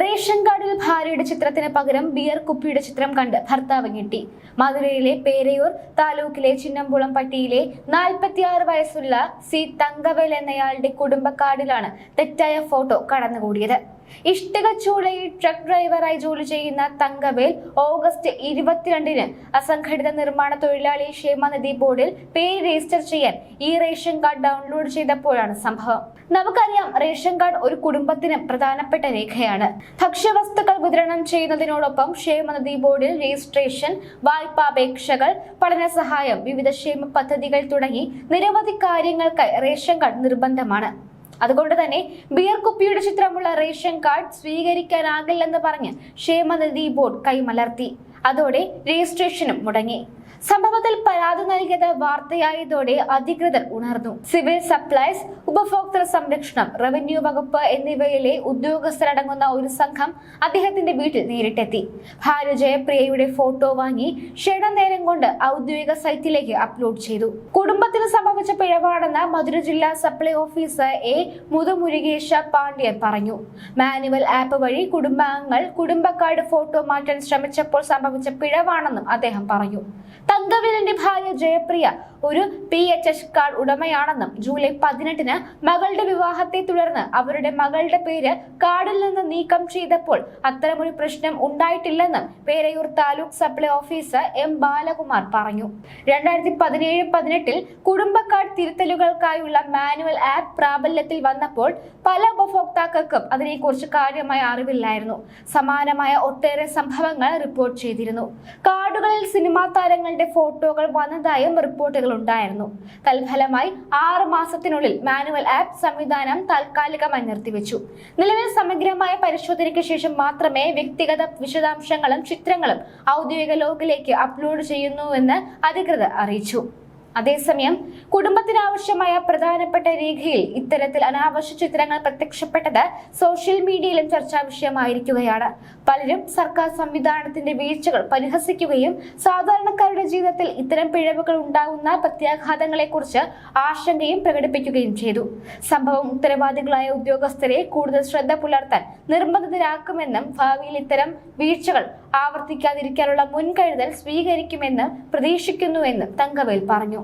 Ration കാർഡിൽ ഭാര്യയുടെ ചിത്രത്തിന് പകരം ബിയർ കുപ്പിയുടെ ചിത്രം കണ്ട് ഭർത്താവ് ഞെട്ടി. മധുരയിലെ പേരയൂർ താലൂക്കിലെ ചിന്നംകുളം പട്ടിയിലെ 46 വയസ്സുള്ള സി തങ്കവേൽ എന്നയാളുടെ കുടുംബ കാർഡിലാണ് തെറ്റായ ഫോട്ടോ കടന്നുകൂടിയത്. ഇഷ്ടികച്ചൂളയിൽ ട്രക്ക് ഡ്രൈവറായി ജോലി ചെയ്യുന്ന തങ്കവേൽ ഓഗസ്റ്റ് 22-ന് അസംഘടിത നിർമ്മാണ തൊഴിലാളി ക്ഷേമനിധി ബോർഡിൽ പേര് രജിസ്റ്റർ ചെയ്യാൻ ഈ റേഷൻ കാർഡ് ഡൗൺലോഡ് ചെയ്തപ്പോഴാണ് സംഭവം. നമുക്കറിയാം, റേഷൻ കാർഡ് ഒരു കുടുംബത്തിന് പ്രധാനപ്പെട്ട രേഖയാണ്. ഭക്ഷ്യവസ്തുക്കൾ വിതരണം ചെയ്യുന്നതിനോടൊപ്പം ക്ഷേമനിധി ബോർഡിൽ രജിസ്ട്രേഷൻ, വായ്പാപേക്ഷകൾ, പഠന സഹായം, വിവിധ ക്ഷേമ പദ്ധതികൾ തുടങ്ങി നിരവധി കാര്യങ്ങൾക്കായി റേഷൻ കാർഡ് നിർബന്ധമാണ്. അതുകൊണ്ട് തന്നെ ബിയർ കുപ്പിയുടെ ചിത്രമുള്ള റേഷൻ കാർഡ് സ്വീകരിക്കാനാകില്ലെന്ന് പറഞ്ഞ് ക്ഷേമനിധി ബോർഡ് കൈമലർത്തി. അതോടെ രജിസ്ട്രേഷനും മുടങ്ങി. സംഭവത്തിൽ പരാതി നൽകിയത് വാർത്തയായതോടെ അധികൃതർ ഉണർന്നു. സിവിൽ സപ്ലൈസ്, ഉപഭോക്തൃ സംരക്ഷണം, റവന്യൂ വകുപ്പ് എന്നിവയിലെ ഉദ്യോഗസ്ഥരടങ്ങുന്ന ഒരു സംഘം അദ്ദേഹത്തിന്റെ വീട്ടിൽ നേരിട്ടെത്തി. ഭാര്യ ജയപ്രിയയുടെ ഫോട്ടോ വാങ്ങി ക്ഷണനേരം കൊണ്ട് ഔദ്യോഗിക സൈറ്റിലേക്ക് അപ്ലോഡ് ചെയ്തു. കുടുംബത്തിന് സംഭവിച്ച പിഴവാണെന്ന് മധുര ജില്ലാ supply officer A Muthumurugesa Pandian പറഞ്ഞു. മാനുവൽ ആപ്പ് വഴി കുടുംബാംഗങ്ങൾ കുടുംബ കാർഡ് ഫോട്ടോ മാറ്റാൻ ശ്രമിച്ചപ്പോൾ സംഭവിച്ച പിഴവാണെന്നും അദ്ദേഹം പറഞ്ഞു. തങ്കവേലിന്റെ ഭാര്യ ജയപ്രിയ ഒരു PHS കാർഡ് ഉടമയാണെന്നും ജൂലൈ 18-ന് മകളുടെ വിവാഹത്തെ തുടർന്ന് അവരുടെ മകളുടെ പേര് കാർഡിൽ നിന്ന് നീക്കം ചെയ്തപ്പോൾ അത്തരമൊരു പ്രശ്നം ഉണ്ടായിട്ടില്ലെന്നും Perayur taluk supply officer M Balakumar പറഞ്ഞു. 2017-18 കുടുംബ കാർഡ് തിരുത്തലുകൾക്കായുള്ള മാനുവൽ ആപ്പ് പ്രാബല്യത്തിൽ വന്നപ്പോൾ പല ഉപഭോക്താക്കൾക്കും അതിനെക്കുറിച്ച് കാര്യമായ അറിവില്ലായിരുന്നു. സമാനമായ ഒട്ടേറെ സംഭവങ്ങൾ റിപ്പോർട്ട് ചെയ്തിരുന്നു. കാർഡുകളിൽ സിനിമാ താരങ്ങളുടെ ഫോട്ടോകൾ വന്നതായും റിപ്പോർട്ടുകൾ ഉണ്ടായിരുന്നു. തൽഫലമായി 6 മാസത്തിനുള്ളിൽ മാനുവൽ ആപ്പ് സംവിധാനം താൽക്കാലികമായി നിർത്തിവെച്ചു. നിലവിൽ സമഗ്രമായ പരിശോധനയ്ക്ക് ശേഷം മാത്രമേ വ്യക്തിഗത വിശദാംശങ്ങളും ചിത്രങ്ങളും ഔദ്യോഗിക ലോഗിലേക്ക് അപ്ലോഡ് ചെയ്യുന്നുവെന്ന് അധികൃതർ അറിയിച്ചു. അതേസമയം കുടുംബത്തിനാവശ്യമായ പ്രധാനപ്പെട്ട രേഖയിൽ ഇത്തരത്തിൽ അനാവശ്യ ചിത്രങ്ങൾ പ്രത്യക്ഷപ്പെട്ടത് സോഷ്യൽ മീഡിയയിലും ചർച്ചാ വിഷയമായിരിക്കുകയാണ്. പലരും സർക്കാർ സംവിധാനത്തിന്റെ വീഴ്ചകൾ പരിഹസിക്കുകയും സാധാരണക്കാരുടെ ജീവിതത്തിൽ ഇത്തരം പിഴവുകൾ ഉണ്ടാകുന്ന പ്രത്യാഘാതങ്ങളെക്കുറിച്ച് ആശങ്കയും പ്രകടിപ്പിക്കുകയും ചെയ്തു. സംഭവം ഉത്തരവാദികളായ ഉദ്യോഗസ്ഥരെ കൂടുതൽ ശ്രദ്ധ പുലർത്താൻ നിർബന്ധിതരാക്കുമെന്നും ഭാവിയിൽ ഇത്തരം വീഴ്ചകൾ ആവർത്തിക്കാതിരിക്കാനുള്ള മുൻകരുതൽ സ്വീകരിക്കുമെന്ന് പ്രതീക്ഷിക്കുന്നുവെന്നും തങ്കവേൽ പറഞ്ഞു.